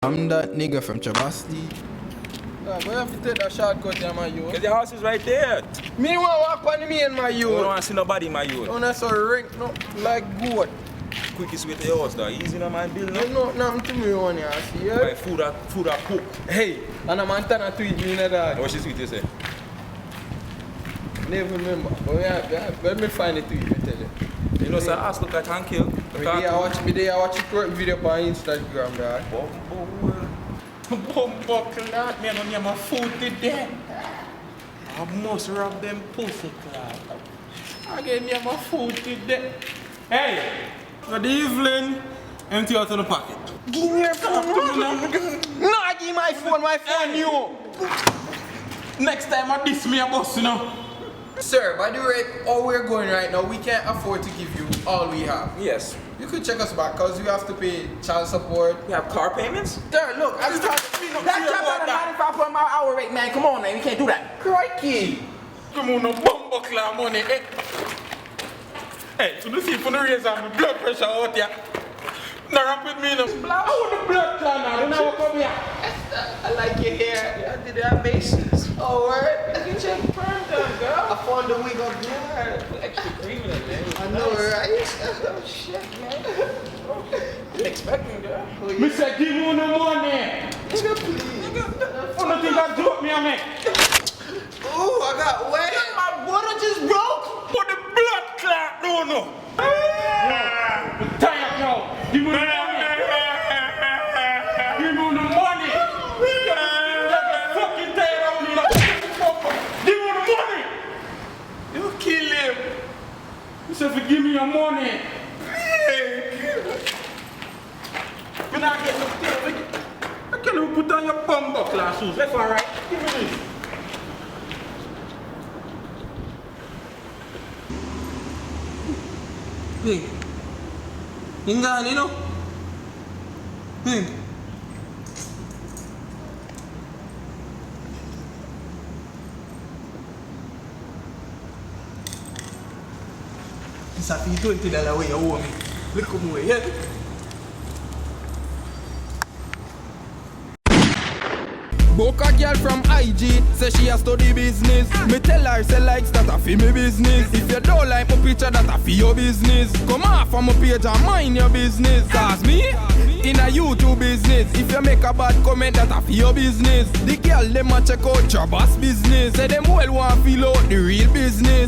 I'm that nigga from Trabass TV. Nah, we have to take that shortcut there, my youth. Cause the house is right there. Me want to walk on me and my youth. I don't want to see nobody, my youth. Don't so rank no like goat. Quickest way to your house, though. Easy no my bill, no? You know nothing to me on here, see ya? My food are cooked. Hey, and I'm antenna tweet me in the dog. What's she tweet you say? Never remember. But let me find the tweet, I tell you. You know, sir, ask look at and kill. Me there watch a twerk video on Instagram, dog. Bumbo clad, me don't need my food today. I must rob them pussy clad. I get me my food today. Hey, good evening. Empty out of the pocket. Give me your phone. No, give my phone you. Next time I diss me a boss, you know. Sir, by the rate how we're going right now, we can't afford to give you all we have. Yes. You could check us back because we have to pay child support. You have car payments? Sir, look, I'm trying to That's at a 95 per hour rate, man. Come on, man. We can't do that. Crikey! Come on, no bumbo clad money. Hey, so you see for the reason the blood pressure out here. Now rap with me, no. I want the blood clot now. You know what come here? I like your hair. I did that basis. Oh, word? Look at your perm done, girl. I found the wig up there. Extra cream in it, man. I know, right? Oh, shit, man. Didn't expect me, girl. Me said, give me the money. Nigga, please. For nothing that dope me, man. Ooh, I got wet. My water just broke. But the blood clot, no. I'm tired now. Give me the money. Give me the money. I'm fucking tired of me. Give me the money. You kill him. You said, give me your money. When I get the thing, I can't even put on your bumbo class shoes. That's alright. Give me this. Hey, you know? Hey. It's a $20 way you owe me. Look come away, yeah? Book a girl from IG, say she a study business. Me tell her, say likes that a fi me business. If you don't like my picture, that a fi your business. Come off from my page and mind your business. Cause me, in a YouTube business. If you make a bad comment, that a fi your business. The girl, them a check out Trabass business. Say them well want feel out the real business.